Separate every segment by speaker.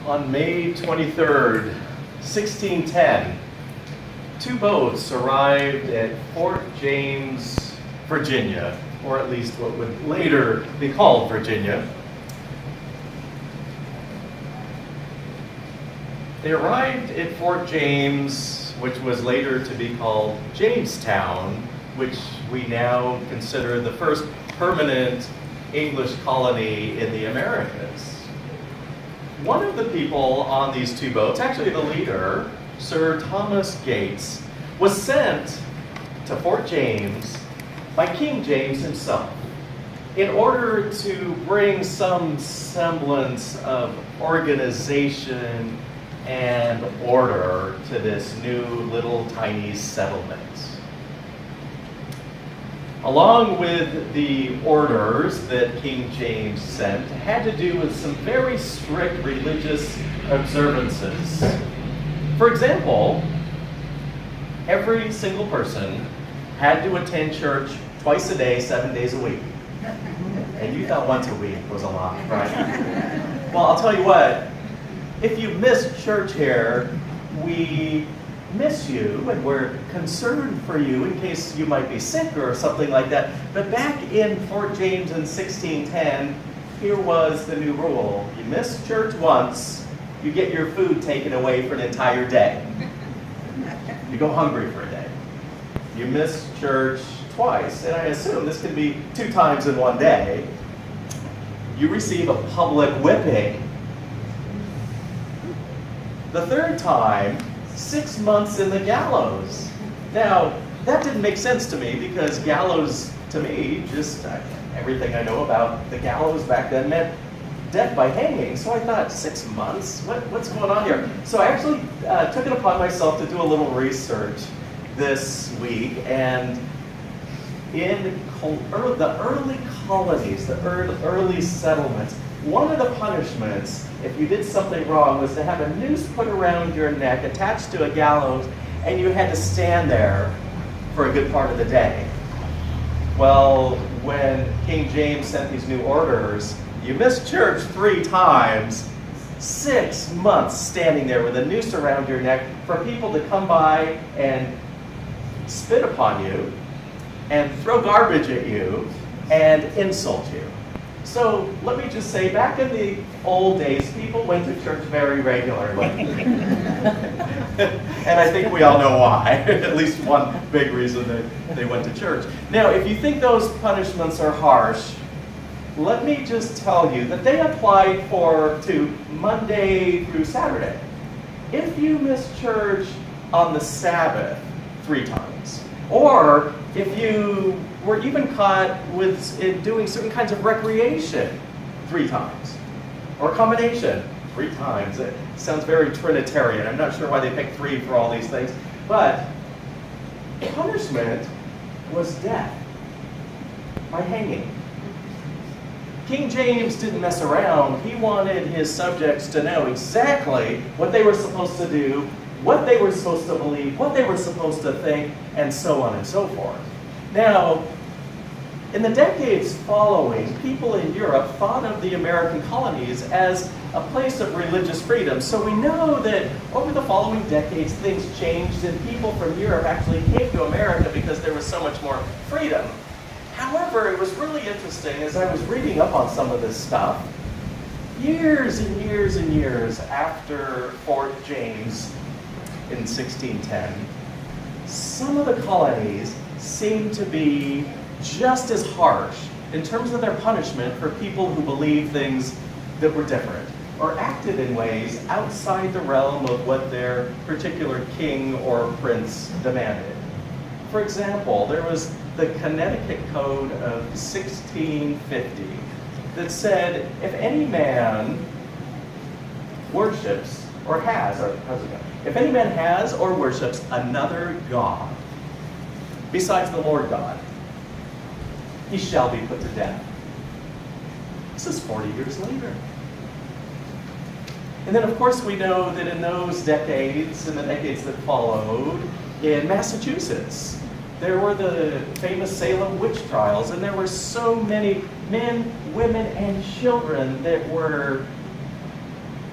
Speaker 1: On May 23rd, 1610, two boats arrived at Fort James, Virginia, or at least what would later be called Virginia. They arrived at Fort James, which was later to be called Jamestown, which we now consider the first permanent English colony in the Americas. One of the people on these two boats, actually the leader, Sir Thomas Gates, was sent to Fort James by King James himself in order to bring some semblance of organization and order to this new little tiny settlement. Along with the orders that King James sent had to do with some very strict religious observances. For example, every single person had to attend church twice a day, 7 days a week. And you thought once a week was a lot, right? Well, I'll tell you what, if you missed church here, we miss you and we're concerned for you in case you might be sick or something like that. But back in Fort James in 1610, here was the new rule. You miss church once, you get your food taken away for an entire day. You go hungry for a day. You miss church twice, and I assume this could be 2 times in one day, you receive a public whipping. The third time, 6 months in the gallows. Now, that didn't make sense to me because gallows, to me, just everything I know about the gallows back then meant death by hanging. So I thought, 6 months? What's going on here? So I actually took it upon myself to do a little research this week, and in the early colonies, the early settlements, one of the punishments, if you did something wrong, was to have a noose put around your neck, attached to a gallows, and you had to stand there for a good part of the day. Well, when King James sent these new orders, you missed church 3 times, 6 months standing there with a noose around your neck for people to come by and spit upon you, and throw garbage at you, and insult you. So let me just say, back in the old days, people went to church very regularly. And I think we all know why. At least one big reason that they went to church. Now, if you think those punishments are harsh, let me just tell you that they applied to Monday through Saturday. If you miss church on the Sabbath 3 times, or if you were even caught with doing certain kinds of recreation 3 times, or a combination 3 times. It sounds very Trinitarian. I'm not sure why they picked 3 for all these things, but punishment was death by hanging. King James didn't mess around. He wanted his subjects to know exactly what they were supposed to do, what they were supposed to believe, what they were supposed to think, and so on and so forth. Now, in the decades following, people in Europe thought of the American colonies as a place of religious freedom. So we know that over the following decades, things changed and people from Europe actually came to America because there was so much more freedom. However, it was really interesting as I was reading up on some of this stuff, years and years and years after Fort James in 1610, some of the colonies seemed to be just as harsh in terms of their punishment for people who believed things that were different or acted in ways outside the realm of what their particular king or prince demanded. For example, there was the Connecticut Code of 1650 that said if any man worships or has, or how's it go? If any man has or worships another god besides the Lord God, he shall be put to death. This is 40 years later. And then, of course, we know that in those decades, in the decades that followed, in Massachusetts, there were the famous Salem witch trials, and there were so many men, women, and children that were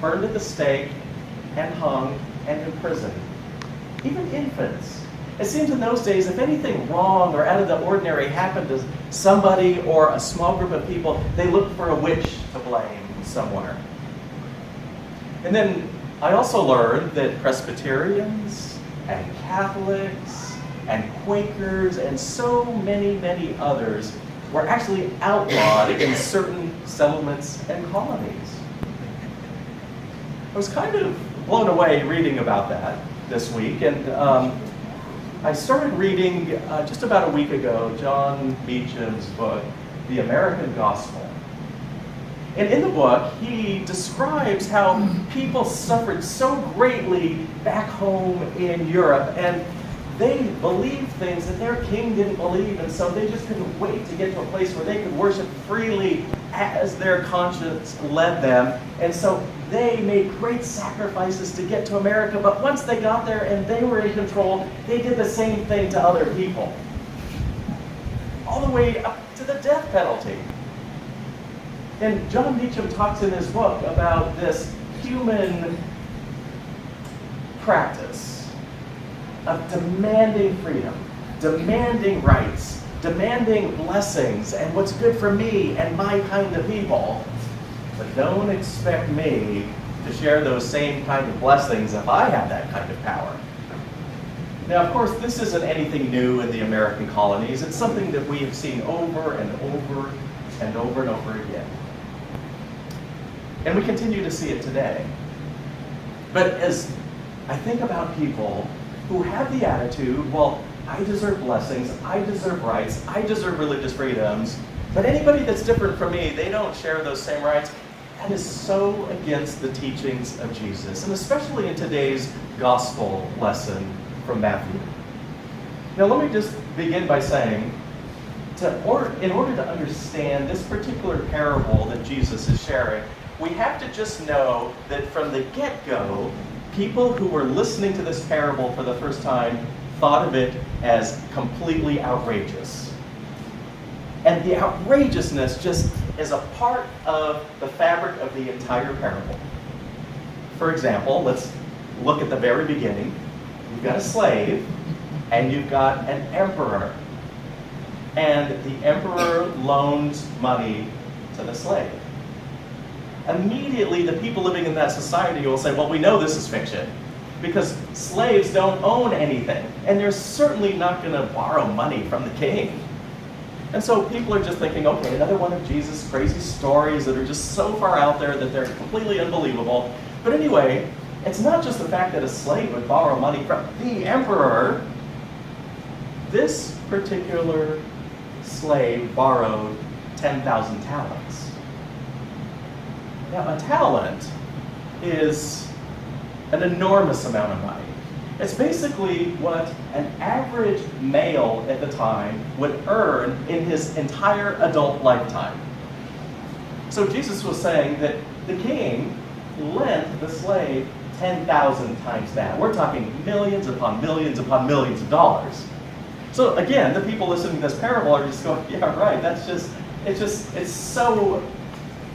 Speaker 1: burned at the stake and hung and imprisoned. Even infants. It seems in those days, if anything wrong or out of the ordinary happened to somebody or a small group of people, they looked for a witch to blame somewhere. And then I also learned that Presbyterians and Catholics and Quakers and so many, many others were actually outlawed in certain settlements and colonies. I was kind of blown away reading about that this week, and I started reading just about a week ago John Beecham's book, The American Gospel. And in the book, he describes how people suffered so greatly back home in Europe, and they believed things that their king didn't believe, and so they just couldn't wait to get to a place where they could worship freely as their conscience led them. And so they made great sacrifices to get to America, but once they got there and they were in control, they did the same thing to other people. All the way up to the death penalty. And John Beecham talks in his book about this human practice of demanding freedom, demanding rights, demanding blessings, and what's good for me and my kind of people. But don't expect me to share those same kind of blessings if I have that kind of power. Now, of course, this isn't anything new in the American colonies. It's something that we have seen over and over and over and over again. And we continue to see it today. But as I think about people who have the attitude, well, I deserve blessings, I deserve rights, I deserve religious freedoms, but anybody that's different from me, they don't share those same rights, that is so against the teachings of Jesus, and especially in today's gospel lesson from Matthew. Now let me just begin by saying, in order to understand this particular parable that Jesus is sharing, we have to just know that from the get-go, people who were listening to this parable for the first time thought of it as completely outrageous. And the outrageousness just is a part of the fabric of the entire parable. For example, let's look at the very beginning. You've got a slave, and you've got an emperor. And the emperor loans money to the slave. Immediately, the people living in that society will say, well, we know this is fiction, because slaves don't own anything, and they're certainly not going to borrow money from the king. And so people are just thinking, okay, another one of Jesus' crazy stories that are just so far out there that they're completely unbelievable. But anyway, it's not just the fact that a slave would borrow money from the emperor. This particular slave borrowed 10,000 talents. Now, a talent is an enormous amount of money. It's basically what an average male at the time would earn in his entire adult lifetime. So Jesus was saying that the king lent the slave 10,000 times that. We're talking millions upon millions upon millions of dollars. So again, the people listening to this parable are just going, yeah, right, it's so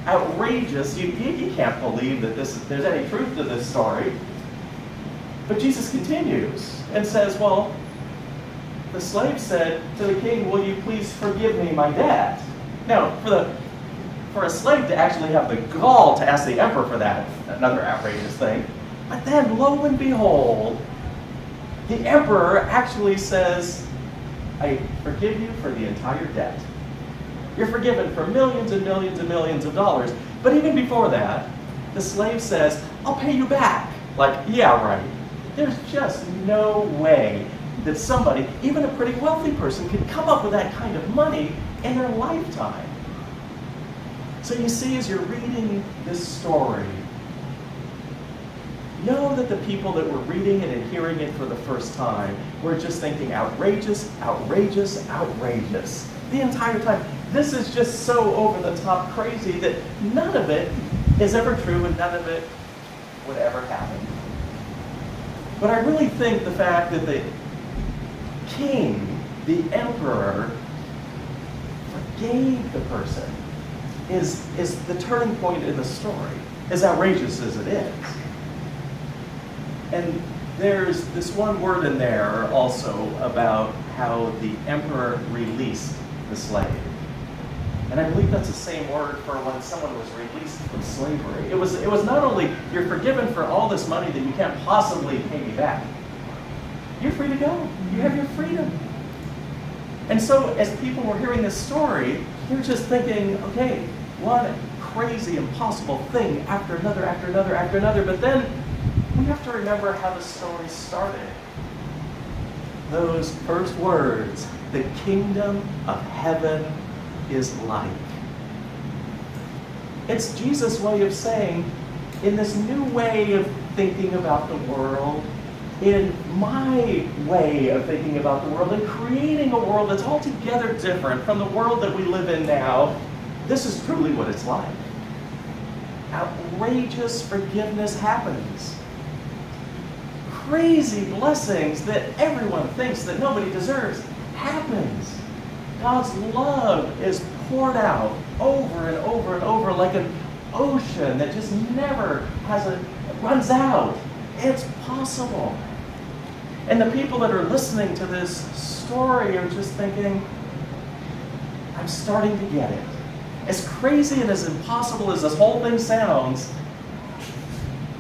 Speaker 1: outrageous. You can't believe that there's any truth to this story. But Jesus continues and says, well, the slave said to the king, will you please forgive me my debt? Now, for a slave to actually have the gall to ask the emperor for that, another outrageous thing. But then, lo and behold, the emperor actually says, I forgive you for the entire debt. You're forgiven for millions and millions and millions of dollars. But even before that, the slave says, I'll pay you back. Like, yeah, right. There's just no way that somebody, even a pretty wealthy person, could come up with that kind of money in their lifetime. So you see, as you're reading this story, know that the people that were reading it and hearing it for the first time were just thinking outrageous, outrageous, outrageous. The entire time. This is just so over the top crazy that none of it is ever true and none of it would ever happen. But I really think the fact that the king, the emperor, forgave the person is the turning point in the story. as outrageous as it is. And there's this one word in there also about how the emperor released the slave. And I believe that's the same word for when someone was released from slavery. It was not only, you're forgiven for all this money that you can't possibly pay me back. You're free to go. You have your freedom. And so as people were hearing this story, they're just thinking, okay, one crazy, impossible thing after another, after another, after another. But then we have to remember how the story started. Those first words, the kingdom of heaven is like. It's Jesus' way of saying, in this new way of thinking about the world, in my way of thinking about the world, and creating a world that's altogether different from the world that we live in now, this is truly what it's like. Outrageous forgiveness happens. Crazy blessings that everyone thinks that nobody deserves happens. God's love is poured out over and over and over like an ocean that just never runs out. It's possible. And the people that are listening to this story are just thinking, I'm starting to get it. As crazy and as impossible as this whole thing sounds,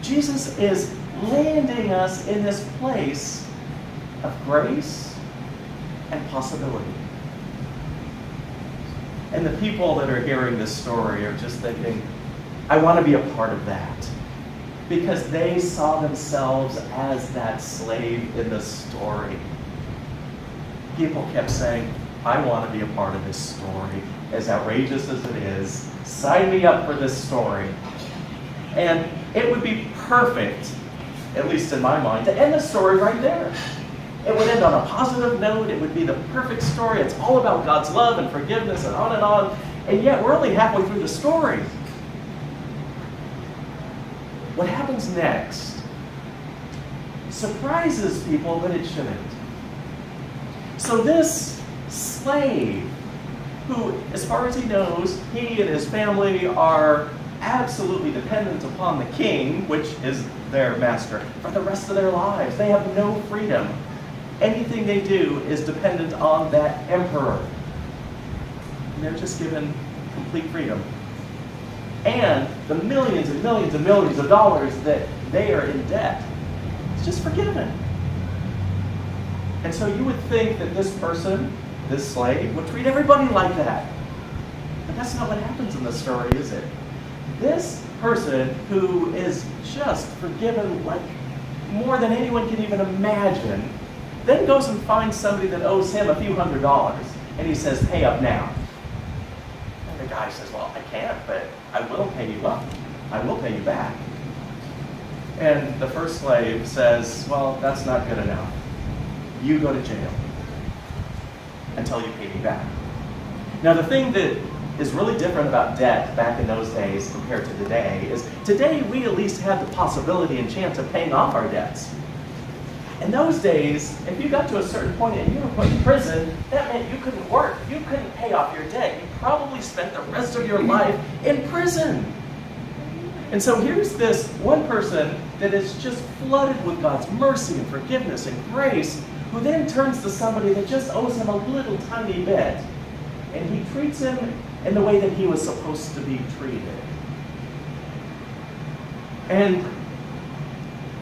Speaker 1: Jesus is landing us in this place of grace and possibility. And the people that are hearing this story are just thinking, I want to be a part of that. Because they saw themselves as that slave in the story. People kept saying, I want to be a part of this story. As outrageous as it is, sign me up for this story. And it would be perfect, at least in my mind, to end the story right there. It would end on a positive note. It would be the perfect story. It's all about God's love and forgiveness and on and on. And yet we're only halfway through the story. What happens next surprises people, but it shouldn't. So this slave, who, as far as he knows, he and his family are absolutely dependent upon the king, which is their master, for the rest of their lives. They have no freedom. Anything they do is dependent on that emperor. And they're just given complete freedom. And the millions and millions and millions of dollars that they are in debt, it's just forgiven. And so you would think that this person, this slave, would treat everybody like that. But that's not what happens in the story, is it? This person who is just forgiven like more than anyone can even imagine, then goes and finds somebody that owes him a few $100s. And he says, pay up now. And the guy says, well, I can't, but I will pay you up. I will pay you back. And the first slave says, well, that's not good enough. You go to jail until you pay me back. Now, the thing that is really different about debt back in those days compared to today is today we at least have the possibility and chance of paying off our debts. In those days, if you got to a certain point and you were put in prison, that meant you couldn't work. You couldn't pay off your debt. You probably spent the rest of your life in prison. And so here's this one person that is just flooded with God's mercy and forgiveness and grace, who then turns to somebody that just owes him a little tiny bit. And he treats him in the way that he was supposed to be treated. And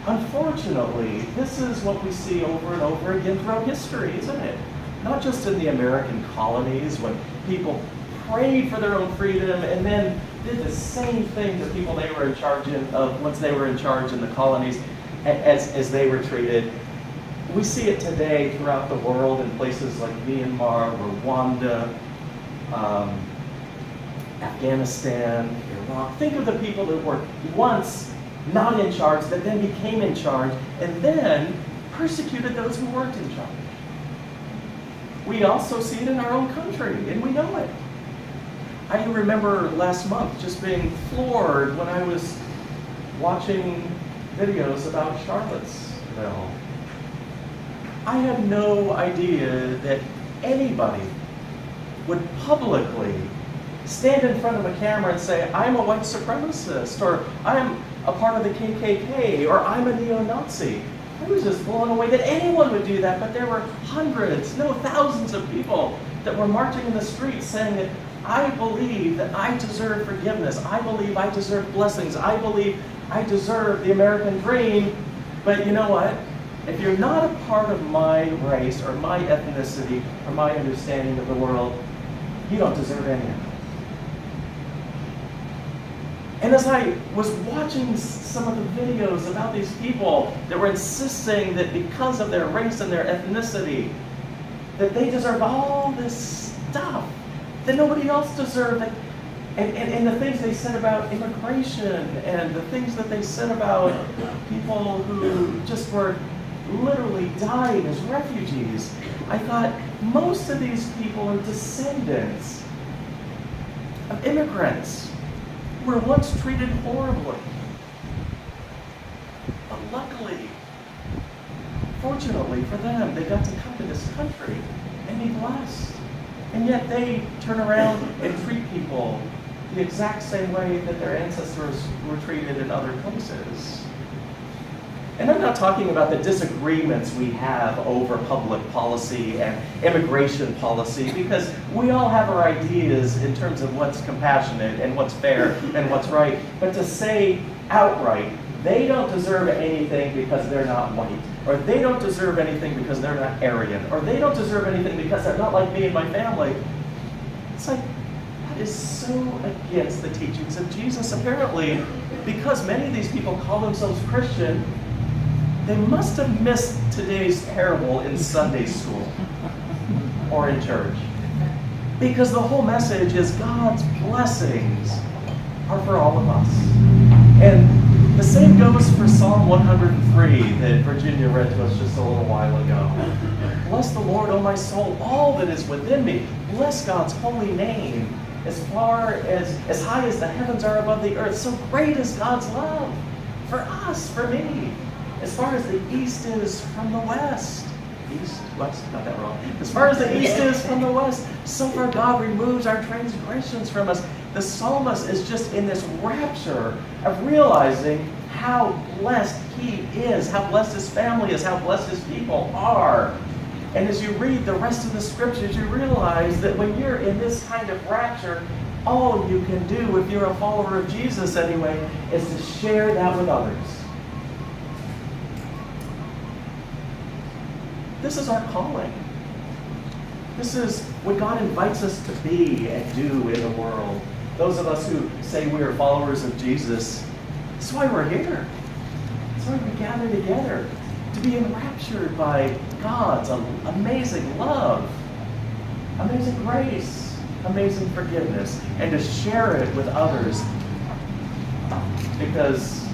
Speaker 1: unfortunately, this is what we see over and over again throughout history, isn't it? Not just in the American colonies, when people prayed for their own freedom and then did the same thing to people they were in charge of once they were in charge in the colonies as they were treated. We see it today throughout the world in places like Myanmar, Rwanda, Afghanistan, Iraq. Think of the people that were once not in charge, that then became in charge, and then persecuted those who weren't in charge. We also see it in our own country, and we know it. I remember last month just being floored when I was watching videos about Charlottesville. I had no idea that anybody would publicly stand in front of a camera and say, I'm a white supremacist, or I'm a part of the KKK, or I'm a neo-Nazi. I was just blown away that anyone would do that, but there were hundreds, no, thousands of people that were marching in the streets saying that I believe that I deserve forgiveness. I believe I deserve blessings. I believe I deserve the American dream. But you know what? If you're not a part of my race or my ethnicity or my understanding of the world, you don't deserve any of it. And as I was watching some of the videos about these people that were insisting that because of their race and their ethnicity, that they deserve all this stuff that nobody else deserved. And the things they said about immigration and the things that they said about people who just were literally dying as refugees, I thought most of these people are descendants of immigrants who were once treated horribly. But luckily, fortunately for them, they got to come to this country and be blessed. And yet they turn around and treat people the exact same way that their ancestors were treated in other places. And I'm not talking about the disagreements we have over public policy and immigration policy, because we all have our ideas in terms of what's compassionate and what's fair and what's right. But to say outright, they don't deserve anything because they're not white, or they don't deserve anything because they're not Aryan, or they don't deserve anything because they're not like me and my family, it's like, that is so against the teachings of Jesus. Apparently, because many of these people call themselves Christian, they must have missed today's parable in Sunday school or in church. Because the whole message is God's blessings are for all of us. And the same goes for Psalm 103 that Virginia read to us just a little while ago. Bless the Lord, O my soul, all that is within me. Bless God's holy name. As high as the heavens are above the earth, so great is God's love for us, for me. As far as the east is from the west. East, west, got that wrong. As far as the east is from the west, so far God removes our transgressions from us. The psalmist is just in this rapture of realizing how blessed he is, how blessed his family is, how blessed his people are. And as you read the rest of the scriptures, you realize that when you're in this kind of rapture, all you can do, if you're a follower of Jesus anyway, is to share that with others. This is our calling. This is what God invites us to be and do in the world. Those of us who say we are followers of Jesus, that's why we're here. That's why we gather together, to be enraptured by God's amazing love, amazing grace, amazing forgiveness, and to share it with others. Because,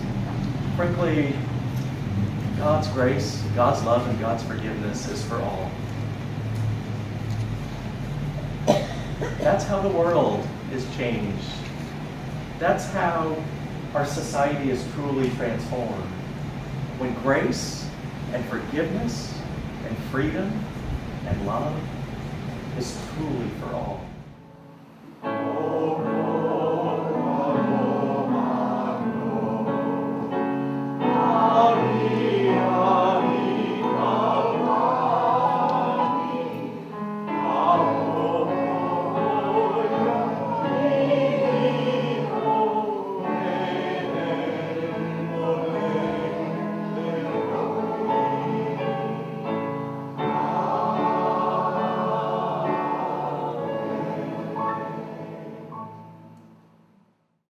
Speaker 1: frankly, God's grace, God's love, and God's forgiveness is for all. That's how the world is changed. That's how our society is truly transformed. When grace and forgiveness and freedom and love is truly for all.